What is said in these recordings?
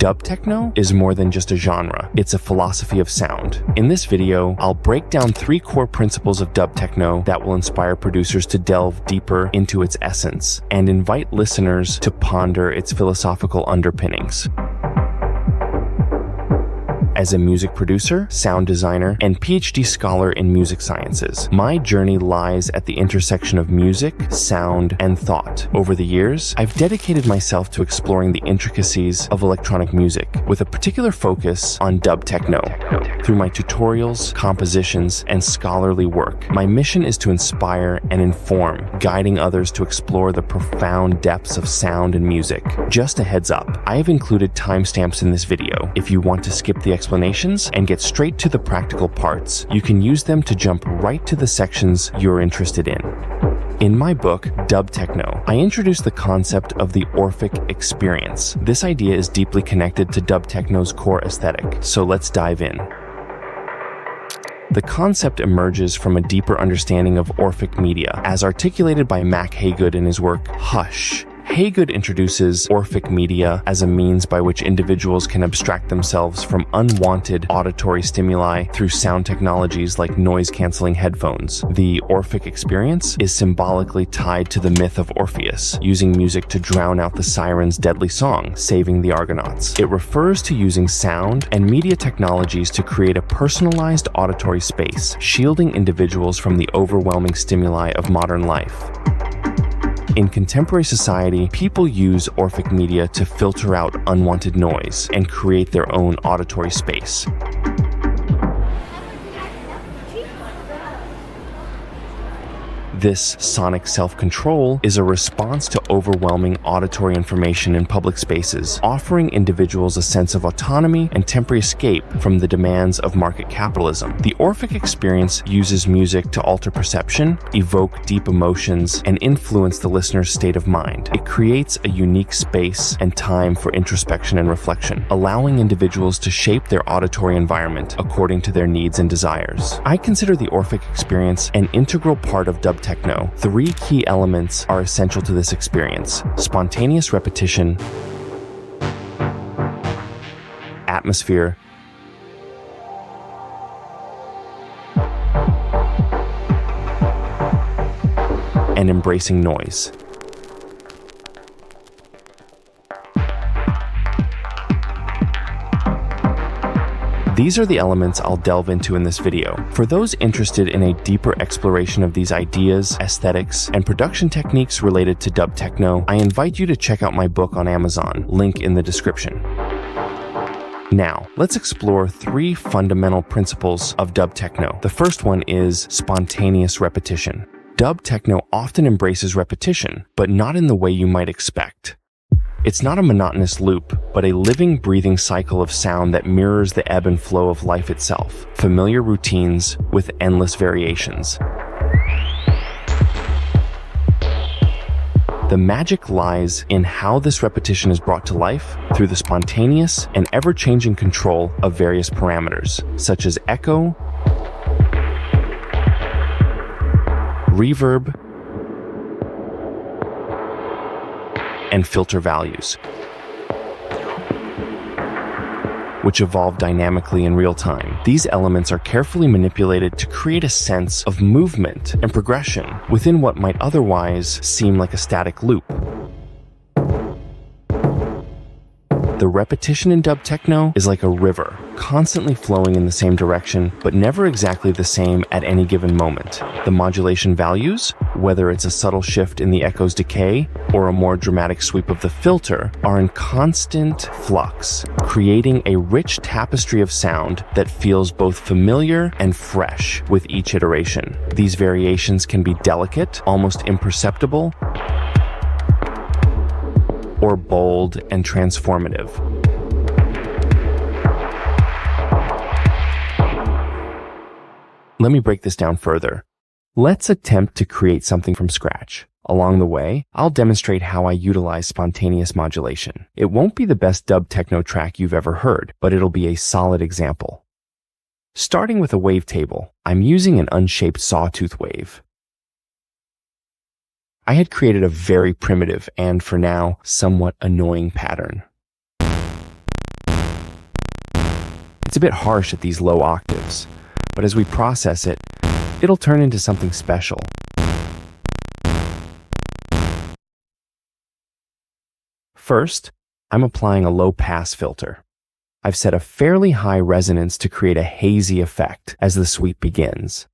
Dub Techno is more than just a genre, it's a philosophy of sound. In this video, I'll break down 3 core principles of Dub Techno that will inspire producers to delve deeper into its essence and invite listeners to ponder its philosophical underpinnings. As a music producer, sound designer, and PhD scholar in music sciences, my journey lies at the intersection of music, sound, and thought. Over the years, I've dedicated myself to exploring the intricacies of electronic music, with a particular focus on Dub Techno. Through my tutorials, compositions, and scholarly work, my mission is to inspire and inform, guiding others to explore the profound depths of sound and music. Just a heads up, I have included timestamps in this video. If you want to skip the explanations and get straight to the practical parts, you can use them to jump right to the sections you're interested in. In my book, Dub Techno, I introduce the concept of the Orphic Experience. This idea is deeply connected to Dub Techno's core aesthetic, so let's dive in. The concept emerges from a deeper understanding of Orphic media, as articulated by Mac Haygood in his work, Hush. Haygood introduces Orphic media as a means by which individuals can abstract themselves from unwanted auditory stimuli through sound technologies like noise-canceling headphones. The Orphic experience is symbolically tied to the myth of Orpheus, using music to drown out the siren's deadly song, saving the Argonauts. It refers to using sound and media technologies to create a personalized auditory space, shielding individuals from the overwhelming stimuli of modern life. In contemporary society, people use Orphic media to filter out unwanted noise and create their own auditory space. This sonic self-control is a response to overwhelming auditory information in public spaces, offering individuals a sense of autonomy and temporary escape from the demands of market capitalism. The Orphic experience uses music to alter perception, evoke deep emotions, and influence the listener's state of mind. It creates a unique space and time for introspection and reflection, allowing individuals to shape their auditory environment according to their needs and desires. I consider the Orphic experience an integral part of Dub Techno. 3 key elements are essential to this experience: spontaneous repetition, atmosphere, and embracing noise. These are the elements I'll delve into in this video. For those interested in a deeper exploration of these ideas, aesthetics, and production techniques related to Dub Techno, I invite you to check out my book on Amazon, link in the description. Now, let's explore 3 fundamental principles of Dub Techno. The first one is spontaneous repetition. Dub Techno often embraces repetition, but not in the way you might expect. It's not a monotonous loop, but a living, breathing cycle of sound that mirrors the ebb and flow of life itself, familiar routines with endless variations. The magic lies in how this repetition is brought to life through the spontaneous and ever-changing control of various parameters, such as echo, reverb, and filter values, which evolve dynamically in real time. These elements are carefully manipulated to create a sense of movement and progression within what might otherwise seem like a static loop. The repetition in Dub Techno is like a river, constantly flowing in the same direction, but never exactly the same at any given moment. The modulation values, whether it's a subtle shift in the echo's decay or a more dramatic sweep of the filter, are in constant flux, creating a rich tapestry of sound that feels both familiar and fresh with each iteration. These variations can be delicate, almost imperceptible, or bold and transformative. Let me break this down further. Let's attempt to create something from scratch. Along the way, I'll demonstrate how I utilize spontaneous modulation. It won't be the best Dub Techno track you've ever heard, but it'll be a solid example. Starting with a wavetable, I'm using an unshaped sawtooth wave. I had created a very primitive and, for now, somewhat annoying pattern. It's a bit harsh at these low octaves, but as we process it, it'll turn into something special. First, I'm applying a low-pass filter. I've set a fairly high resonance to create a hazy effect as the sweep begins.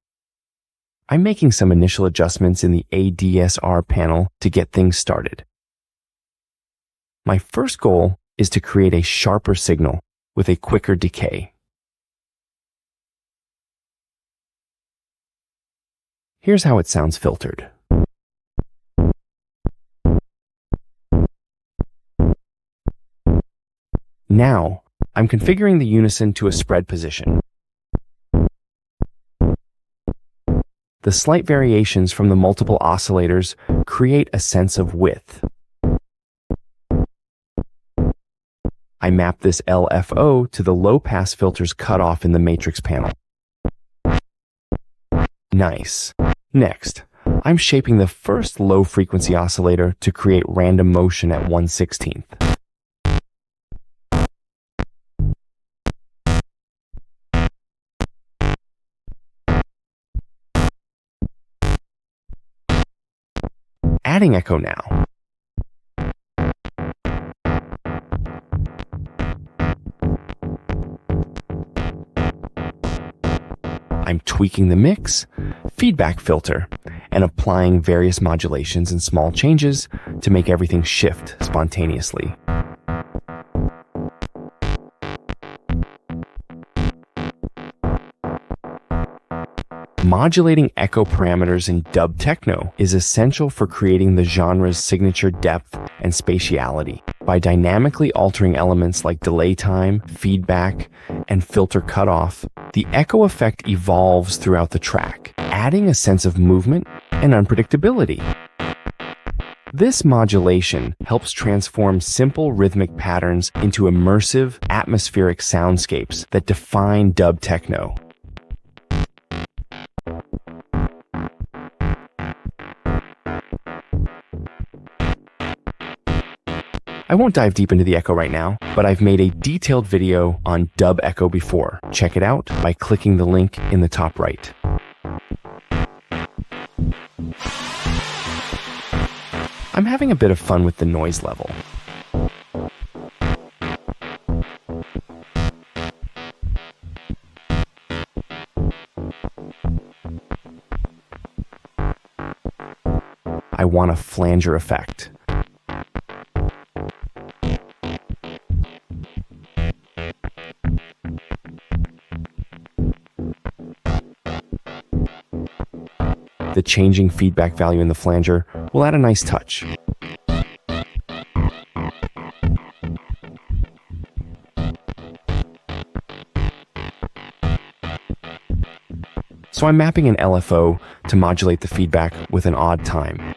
I'm making some initial adjustments in the ADSR panel to get things started. My first goal is to create a sharper signal with a quicker decay. Here's how it sounds filtered. Now, I'm configuring the unison to a spread position. The slight variations from the multiple oscillators create a sense of width. I map this LFO to the low-pass filter's cutoff in the matrix panel. Nice. Next, I'm shaping the first low-frequency oscillator to create random motion at 1/16. Adding echo now. I'm tweaking the mix, feedback filter, and applying various modulations and small changes to make everything shift spontaneously. Modulating echo parameters in Dub Techno is essential for creating the genre's signature depth and spatiality. By dynamically altering elements like delay time, feedback, and filter cutoff, the echo effect evolves throughout the track, adding a sense of movement and unpredictability. This modulation helps transform simple rhythmic patterns into immersive, atmospheric soundscapes that define Dub Techno. I won't dive deep into the echo right now, but I've made a detailed video on dub echo before. Check it out by clicking the link in the top right. I'm having a bit of fun with the noise level. I want a flanger effect. The changing feedback value in the flanger will add a nice touch. So I'm mapping an LFO to modulate the feedback with an odd time.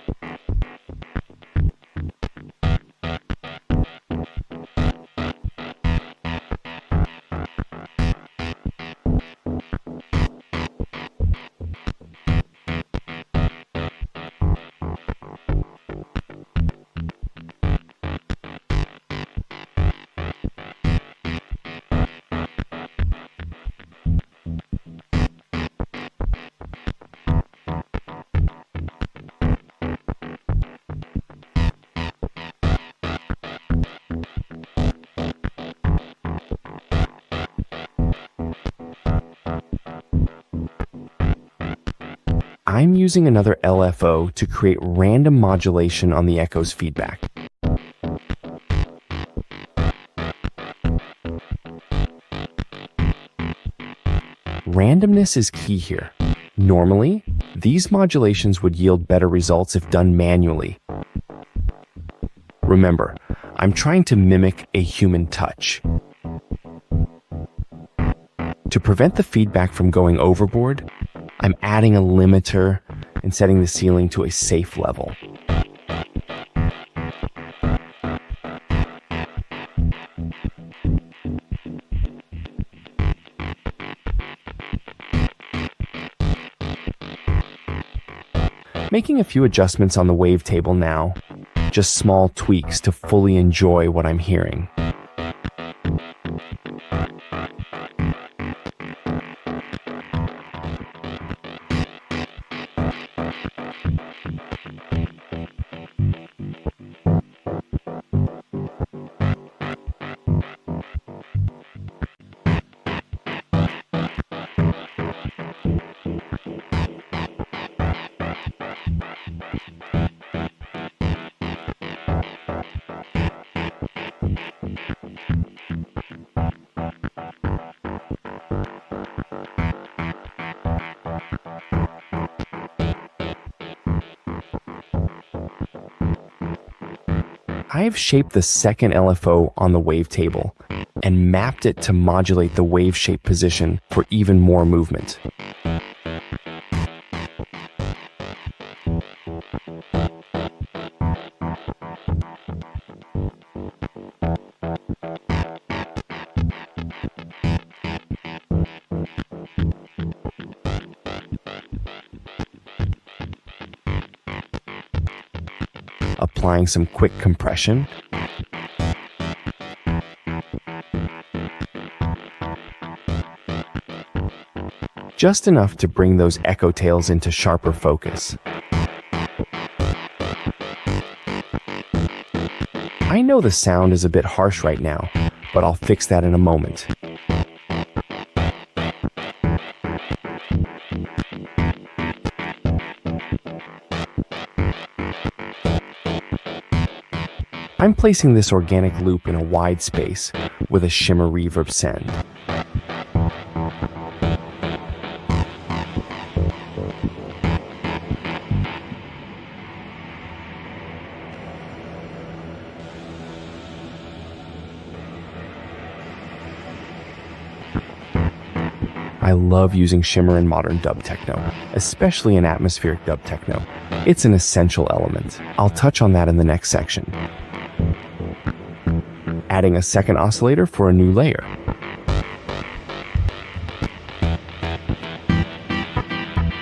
I'm using another LFO to create random modulation on the echo's feedback. Randomness is key here. Normally, these modulations would yield better results if done manually. Remember, I'm trying to mimic a human touch. To prevent the feedback from going overboard, I'm adding a limiter and setting the ceiling to a safe level. Making a few adjustments on the wavetable now, just small tweaks to fully enjoy what I'm hearing. I have shaped the second LFO on the wavetable and mapped it to modulate the wave shape position for even more movement. Applying some quick compression. Just enough to bring those echo tails into sharper focus. I know the sound is a bit harsh right now, but I'll fix that in a moment. I'm placing this organic loop in a wide space with a shimmer reverb send. I love using shimmer in modern dub techno, especially in atmospheric dub techno. It's an essential element. I'll touch on that in the next section. Adding a second oscillator for a new layer.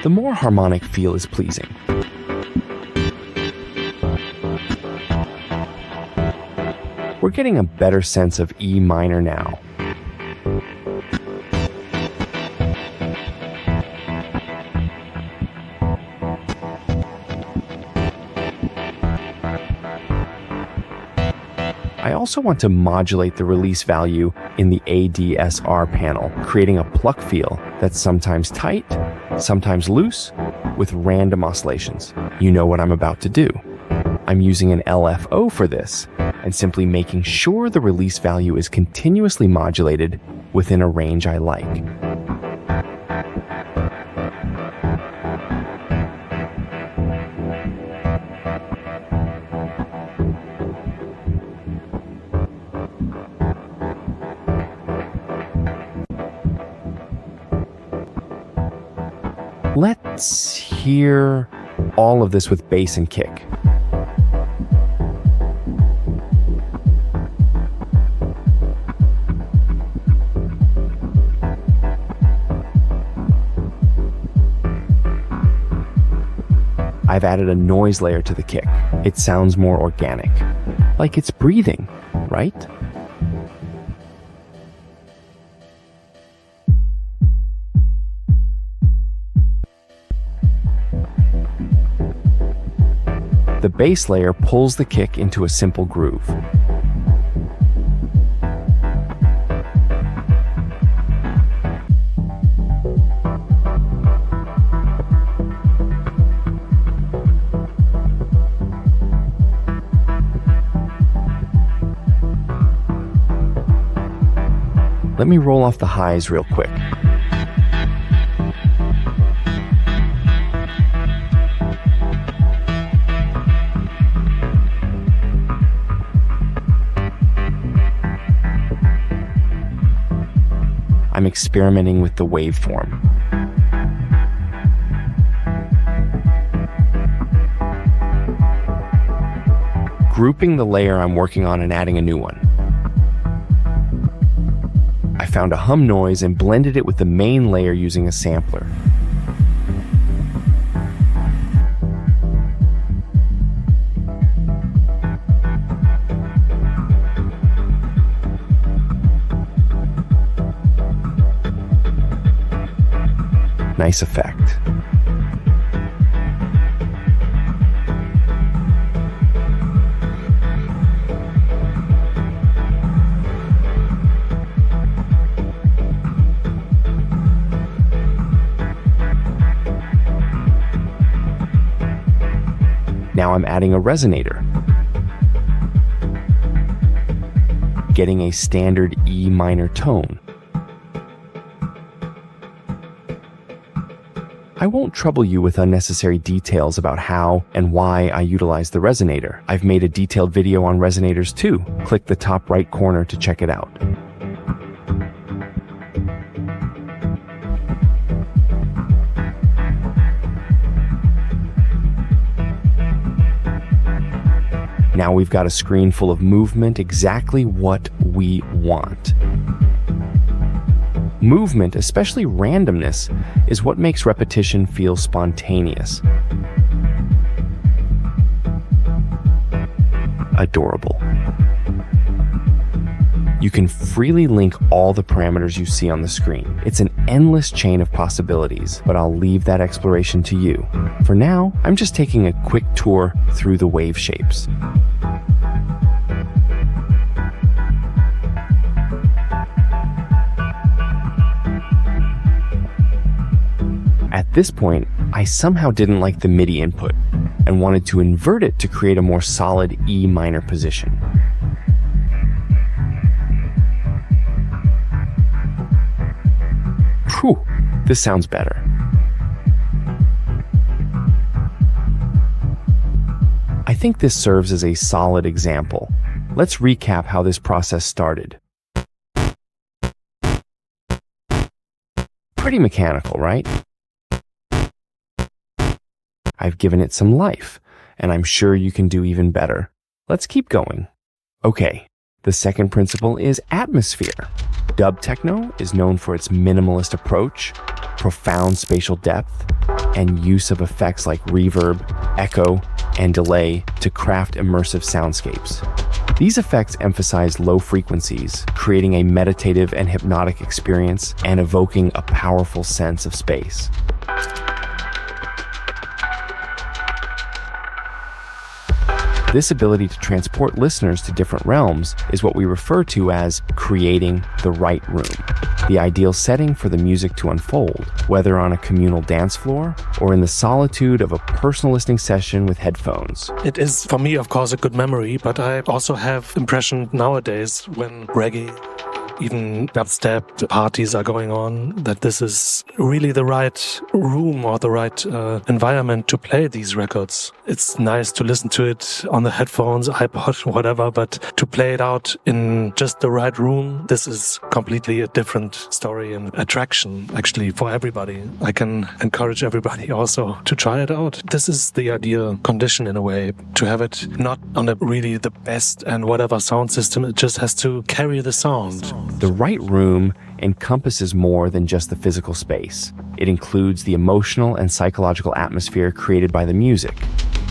The more harmonic feel is pleasing. We're getting a better sense of E minor now. I also want to modulate the release value in the ADSR panel, creating a pluck feel that's sometimes tight, sometimes loose, with random oscillations. You know what I'm about to do. I'm using an LFO for this, and simply making sure the release value is continuously modulated within a range I like. Let's hear all of this with bass and kick. I've added a noise layer to the kick. It sounds more organic, like it's breathing, right? The bass layer pulls the kick into a simple groove. Let me roll off the highs real quick. I'm experimenting with the waveform. Grouping the layer I'm working on and adding a new one. I found a hum noise and blended it with the main layer using a sampler. Nice effect. Now I'm adding a resonator, getting a standard E minor tone. I won't trouble you with unnecessary details about how and why I utilize the resonator. I've made a detailed video on resonators too. Click the top right corner to check it out. Now we've got a screen full of movement, exactly what we want. Movement, especially randomness, is what makes repetition feel spontaneous. Adorable. You can freely link all the parameters you see on the screen. It's an endless chain of possibilities, but I'll leave that exploration to you. For now, I'm just taking a quick tour through the wave shapes. At this point, I somehow didn't like the MIDI input and wanted to invert it to create a more solid E minor position. Whew, this sounds better. I think this serves as a solid example. Let's recap how this process started. Pretty mechanical, right? I've given it some life, and I'm sure you can do even better. Let's keep going. Okay, the second principle is atmosphere. Dub Techno is known for its minimalist approach, profound spatial depth, and use of effects like reverb, echo, and delay to craft immersive soundscapes. These effects emphasize low frequencies, creating a meditative and hypnotic experience and evoking a powerful sense of space. This ability to transport listeners to different realms is what we refer to as creating the right room, the ideal setting for the music to unfold, whether on a communal dance floor or in the solitude of a personal listening session with headphones. It is, for me, of course, a good memory, but I also have impression nowadays when reggae, even dubstep parties are going on, that this is really the right room or the right environment to play these records. It's nice to listen to it on the headphones, iPod, whatever, but to play it out in just the right room, this is completely a different story and attraction, actually, for everybody. I can encourage everybody also to try it out. This is the ideal condition, in a way, to have it not on a really the best and whatever sound system, it just has to carry the sound. The right room encompasses more than just the physical space. It includes the emotional and psychological atmosphere created by the music.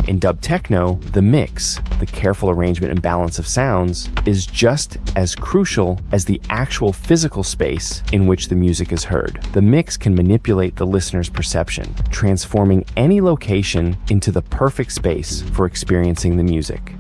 In Dub Techno, the mix, the careful arrangement and balance of sounds, is just as crucial as the actual physical space in which the music is heard. The mix can manipulate the listener's perception, transforming any location into the perfect space for experiencing the music.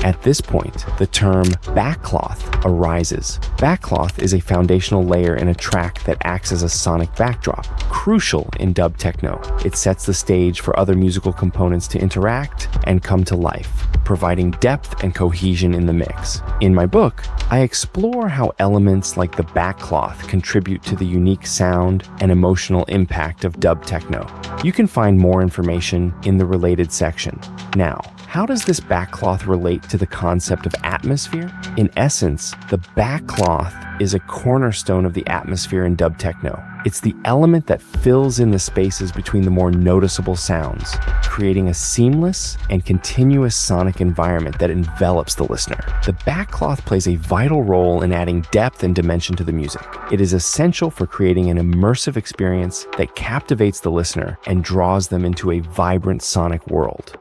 At this point, the term backcloth arises. Backcloth is a foundational layer in a track that acts as a sonic backdrop, crucial in dub techno. It sets the stage for other musical components to interact and come to life, providing depth and cohesion in the mix. In my book, I explore how elements like the backcloth contribute to the unique sound and emotional impact of dub techno. You can find more information in the related section. Now, how does this backcloth relate to the concept of atmosphere? In essence, the backcloth is a cornerstone of the atmosphere in dub techno. It's the element that fills in the spaces between the more noticeable sounds, creating a seamless and continuous sonic environment that envelops the listener. The backcloth plays a vital role in adding depth and dimension to the music. It is essential for creating an immersive experience that captivates the listener and draws them into a vibrant sonic world.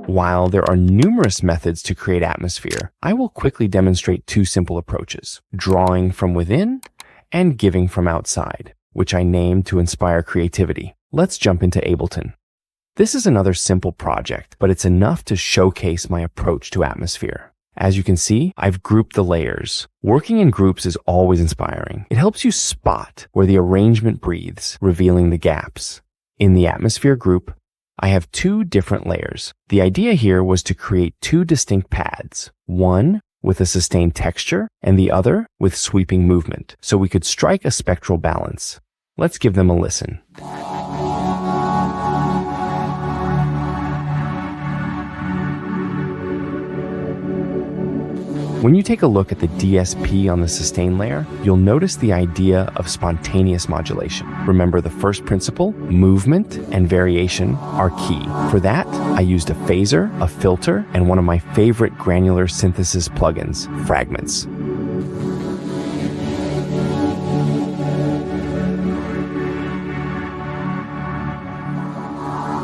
While there are numerous methods to create atmosphere, I will quickly demonstrate two simple approaches: drawing from within and giving from outside, which I named to inspire creativity. Let's jump into Ableton. This is another simple project, but it's enough to showcase my approach to atmosphere. As you can see, I've grouped the layers. Working in groups is always inspiring. It helps you spot where the arrangement breathes, revealing the gaps. In the atmosphere group, I have two different layers. The idea here was to create two distinct pads, one with a sustained texture and the other with sweeping movement, so we could strike a spectral balance. Let's give them a listen. When you take a look at the DSP on the sustain layer, you'll notice the idea of spontaneous modulation. Remember, the first principle, movement and variation, are key. For that, I used a phaser, a filter, and one of my favorite granular synthesis plugins, Fragments.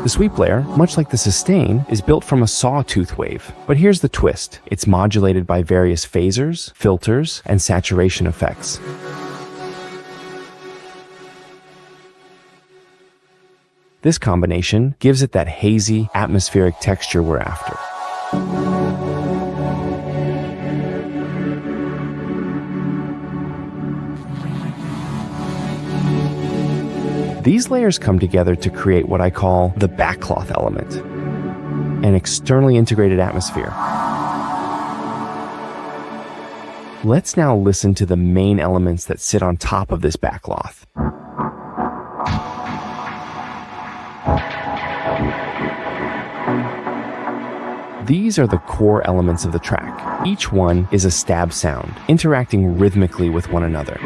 The sweep layer, much like the sustain, is built from a sawtooth wave. But here's the twist. It's modulated by various phasers, filters, and saturation effects. This combination gives it that hazy, atmospheric texture we're after. These layers come together to create what I call the backcloth element, an externally integrated atmosphere. Let's now listen to the main elements that sit on top of this backcloth. These are the core elements of the track. Each one is a stab sound, interacting rhythmically with one another.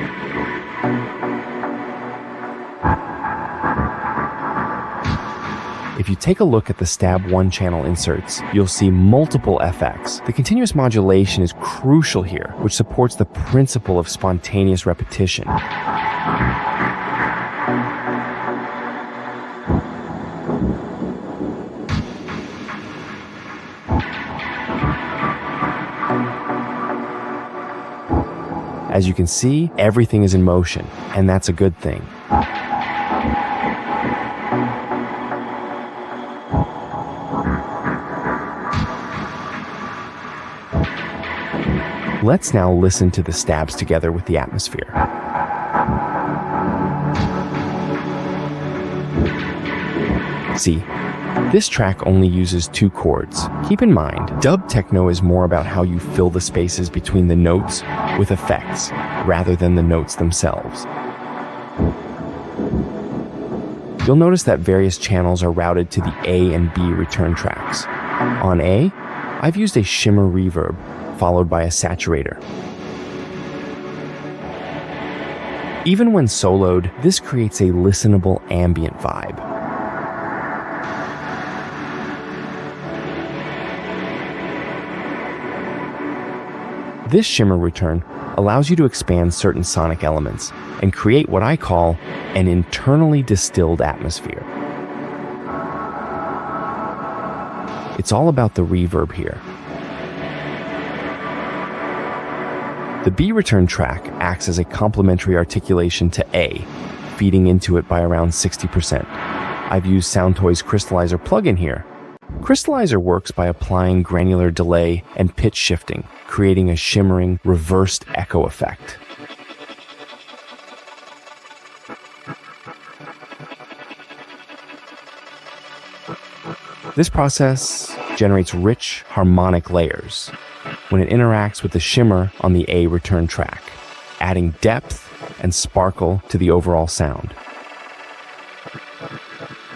If you take a look at the stab one-channel inserts, you'll see multiple FX. The continuous modulation is crucial here, which supports the principle of spontaneous repetition. As you can see, everything is in motion, and that's a good thing. Let's now listen to the stabs together with the atmosphere. See, this track only uses 2 chords. Keep in mind, dub techno is more about how you fill the spaces between the notes with effects, rather than the notes themselves. You'll notice that various channels are routed to the A and B return tracks. On A, I've used a shimmer reverb, followed by a saturator. Even when soloed, this creates a listenable ambient vibe. This shimmer return allows you to expand certain sonic elements and create what I call an internally distilled atmosphere. It's all about the reverb here. The B return track acts as a complementary articulation to A, feeding into it by around 60%. I've used Soundtoy's Crystallizer plugin here. Crystallizer works by applying granular delay and pitch shifting, creating a shimmering, reversed echo effect. This process generates rich, harmonic layers when it interacts with the shimmer on the A return track, adding depth and sparkle to the overall sound.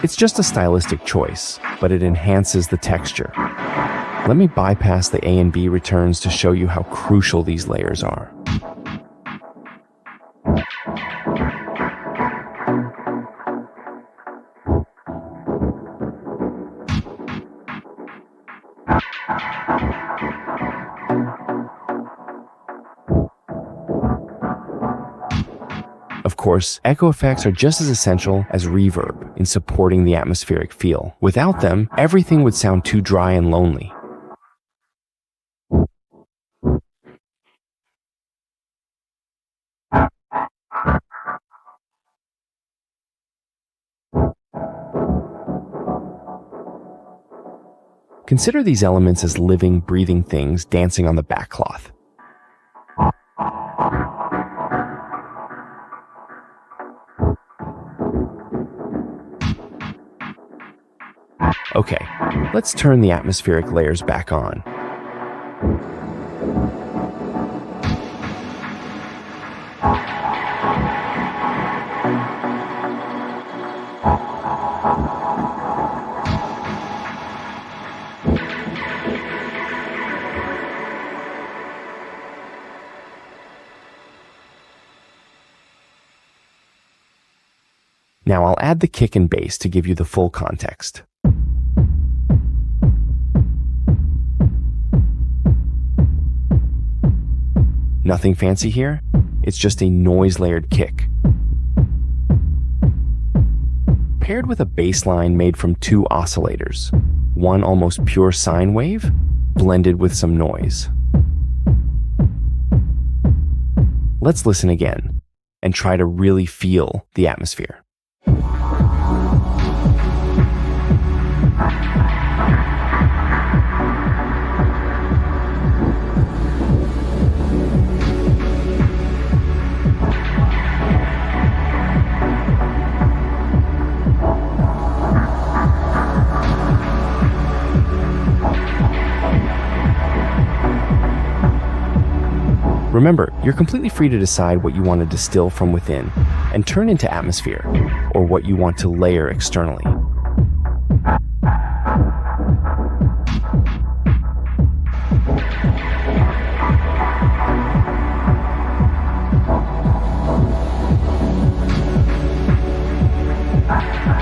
It's just a stylistic choice, but it enhances the texture. Let me bypass the A and B returns to show you how crucial these layers are. Of course, echo effects are just as essential as reverb in supporting the atmospheric feel. Without them, everything would sound too dry and lonely. Consider these elements as living, breathing things dancing on the backcloth. Okay, let's turn the atmospheric layers back on. Now I'll add the kick and bass to give you the full context. Nothing fancy here, it's just a noise-layered kick. Paired with a bass line made from two oscillators, one almost pure sine wave, blended with some noise. Let's listen again and try to really feel the atmosphere. Remember, you're completely free to decide what you want to distill from within and turn into atmosphere, or what you want to layer externally.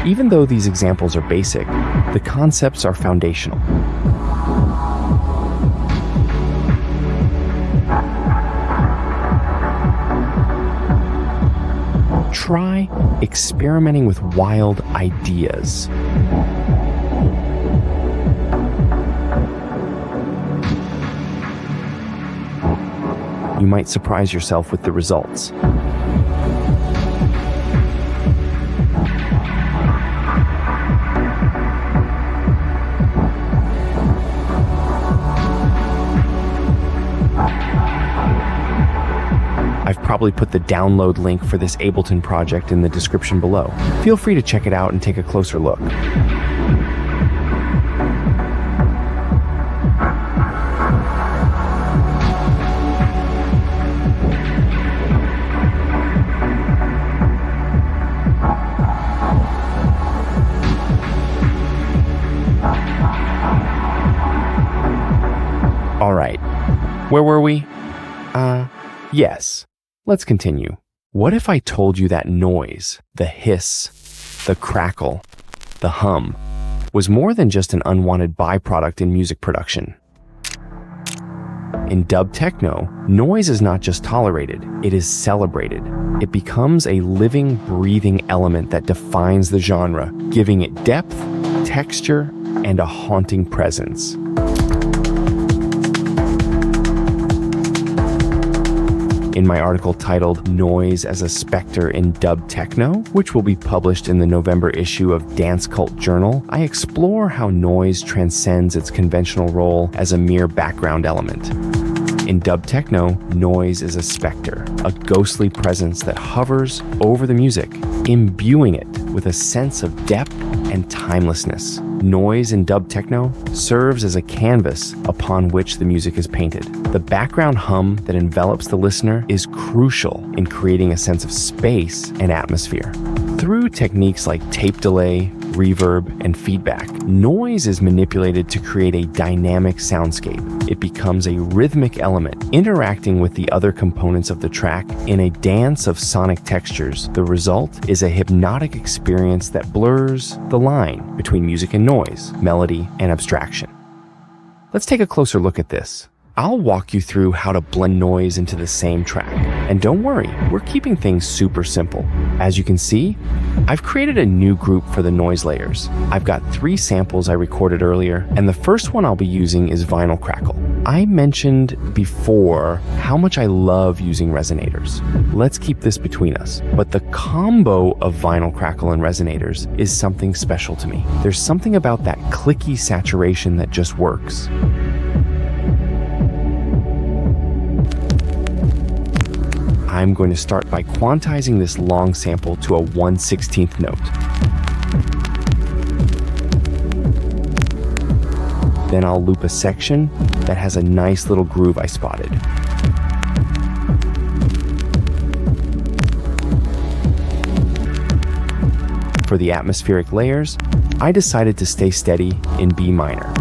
Even though these examples are basic, the concepts are foundational. Try experimenting with wild ideas. You might surprise yourself with the results. I've probably put the download link for this Ableton project in the description below. Feel free to check it out and take a closer look. All right, where were we? Yes. Let's continue. What if I told you that noise, the hiss, the crackle, the hum, was more than just an unwanted byproduct in music production? In Dub Techno, noise is not just tolerated, it is celebrated. It becomes a living, breathing element that defines the genre, giving it depth, texture, and a haunting presence. In my article titled Noise as a Spectre in Dub Techno, which will be published in the November issue of Dance Cult Journal, I explore how noise transcends its conventional role as a mere background element. In Dub Techno, noise is a spectre, a ghostly presence that hovers over the music, imbuing it with a sense of depth and timelessness. Noise in Dub Techno serves as a canvas upon which the music is painted. The background hum that envelops the listener is crucial in creating a sense of space and atmosphere. Through techniques like tape delay, reverb, and feedback, noise is manipulated to create a dynamic soundscape. It becomes a rhythmic element, interacting with the other components of the track in a dance of sonic textures. The result is a hypnotic experience that blurs the line between music and noise, melody and abstraction. Let's take a closer look at this. I'll walk you through how to blend noise into the same track. And don't worry, we're keeping things super simple. As you can see, I've created a new group for the noise layers. I've got 3 samples I recorded earlier, and the first one I'll be using is Vinyl Crackle. I mentioned before how much I love using resonators. Let's keep this between us. But the combo of Vinyl Crackle and resonators is something special to me. There's something about that clicky saturation that just works. I'm going to start by quantizing this long sample to a 1/16th note. Then I'll loop a section that has a nice little groove I spotted. For the atmospheric layers, I decided to stay steady in B minor.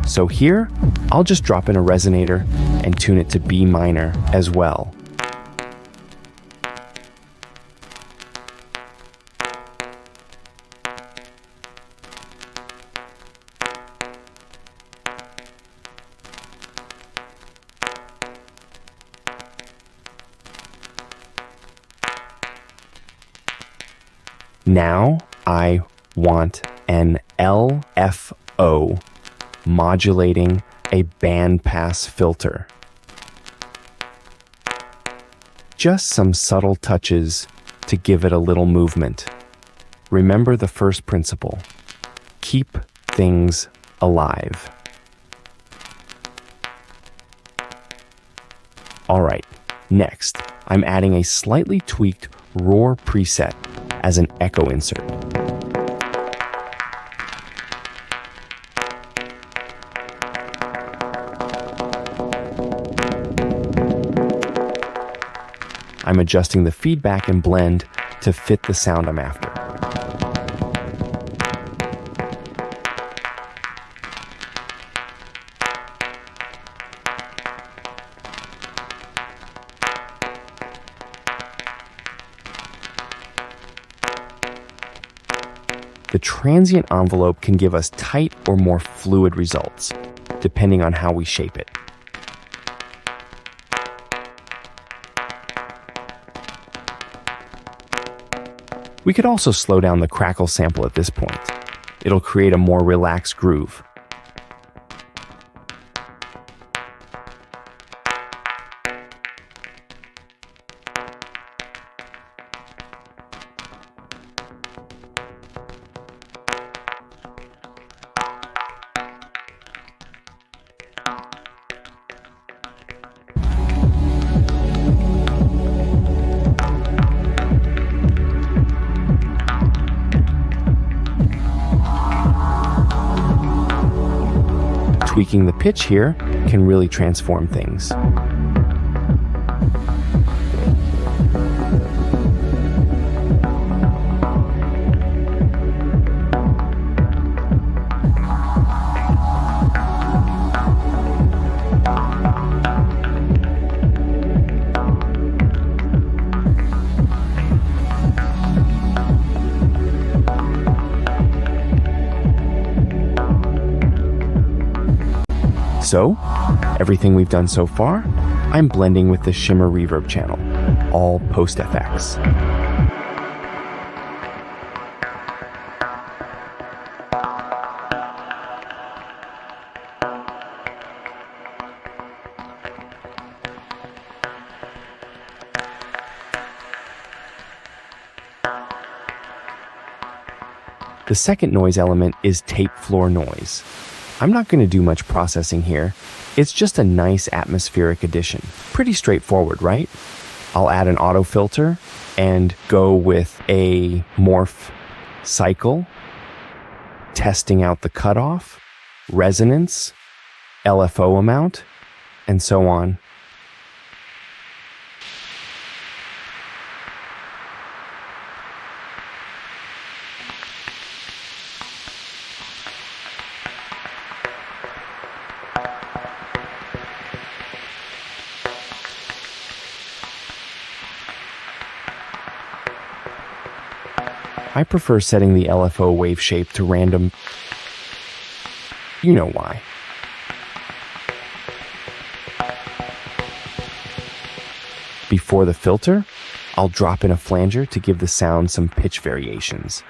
So here, I'll just drop in a resonator and tune it to B minor as well. Now I want an LFO modulating a bandpass filter. Just some subtle touches to give it a little movement. Remember the first principle. Keep things alive. Alright, next, I'm adding a slightly tweaked roar preset as an echo insert. I'm adjusting the feedback and blend to fit the sound I'm after. The transient envelope can give us tight or more fluid results, depending on how we shape it. We could also slow down the crackle sample at this point. It'll create a more relaxed groove. Tweaking the pitch here can really transform things. So, everything we've done so far, I'm blending with the shimmer reverb channel, all post-FX. The second noise element is tape floor noise. I'm not going to do much processing here. It's just a nice atmospheric addition. Pretty straightforward, right? I'll add an auto filter and go with a morph cycle, testing out the cutoff, resonance, LFO amount, and so on. I prefer setting the LFO wave shape to random. You know why. Before the filter, I'll drop in a flanger to give the sound some pitch variations.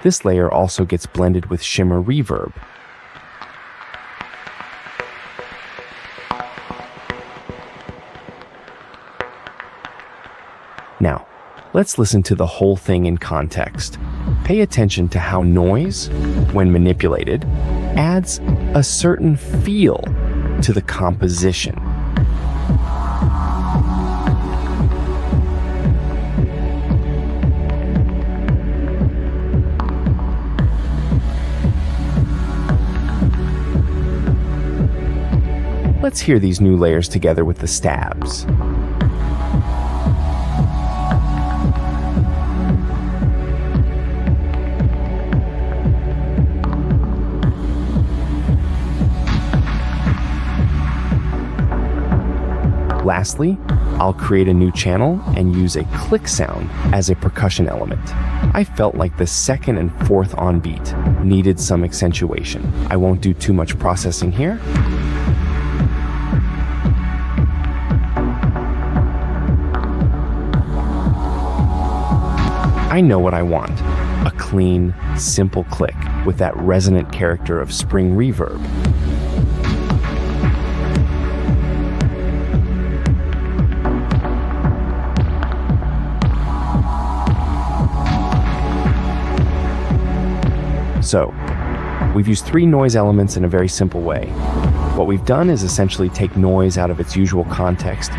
This layer also gets blended with shimmer reverb. Now, let's listen to the whole thing in context. Pay attention to how noise, when manipulated, adds a certain feel to the composition. Let's hear these new layers together with the stabs. Lastly, I'll create a new channel and use a click sound as a percussion element. I felt like the second and fourth on beat needed some accentuation. I won't do too much processing here. I know what I want. A clean, simple click with that resonant character of spring reverb. So, we've used 3 noise elements in a very simple way. What we've done is essentially take noise out of its usual context,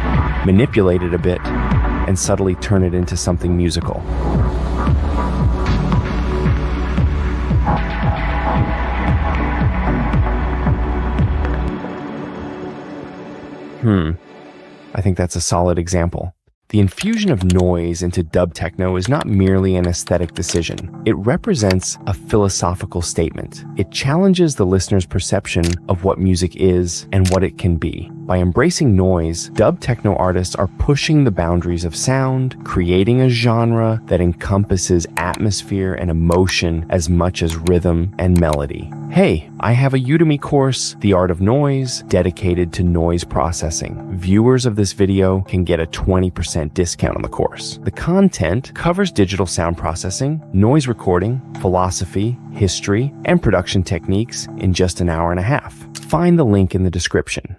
manipulate it a bit, and subtly turn it into something musical. I think that's a solid example. The infusion of noise into dub techno is not merely an aesthetic decision. It represents a philosophical statement. It challenges the listener's perception of what music is and what it can be. By embracing noise, dub techno artists are pushing the boundaries of sound, creating a genre that encompasses atmosphere and emotion as much as rhythm and melody. Hey, I have a Udemy course, The Art of Noise, dedicated to noise processing. Viewers of this video can get a 20% discount on the course. The content covers digital sound processing, noise recording, philosophy, history, and production techniques in just an hour and a half. Find the link in the description.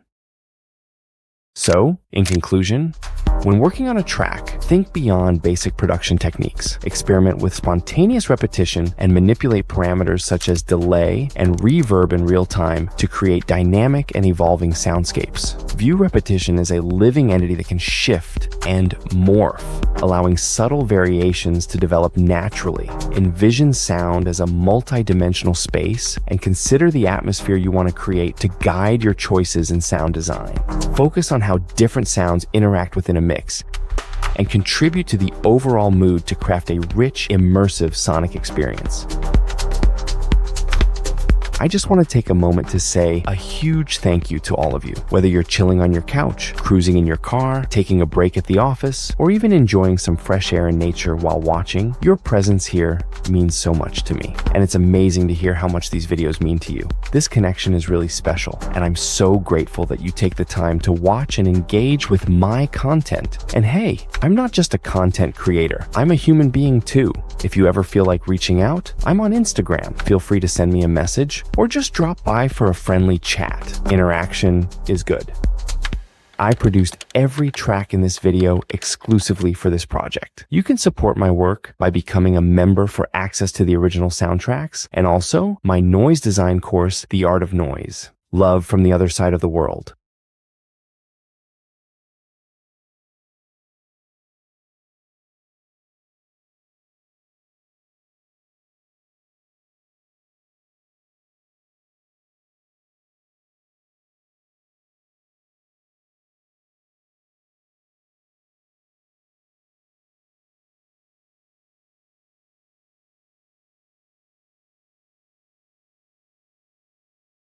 So, in conclusion, when working on a track, think beyond basic production techniques. Experiment with spontaneous repetition and manipulate parameters such as delay and reverb in real time to create dynamic and evolving soundscapes. View repetition as a living entity that can shift and morph, allowing subtle variations to develop naturally. Envision sound as a multi-dimensional space and consider the atmosphere you want to create to guide your choices in sound design. Focus on how different sounds interact within a mix and contribute to the overall mood to craft a rich, immersive sonic experience. I just want to take a moment to say a huge thank you to all of you. Whether you're chilling on your couch, cruising in your car, taking a break at the office, or even enjoying some fresh air and nature while watching, your presence here means so much to me. And it's amazing to hear how much these videos mean to you. This connection is really special, and I'm so grateful that you take the time to watch and engage with my content. And hey, I'm not just a content creator, I'm a human being too. If you ever feel like reaching out, I'm on Instagram. Feel free to send me a message or just drop by for a friendly chat. Interaction is good. I produced every track in this video exclusively for this project. You can support my work by becoming a member for access to the original soundtracks and also my noise design course, The Art of Noise. Love from the other side of the world.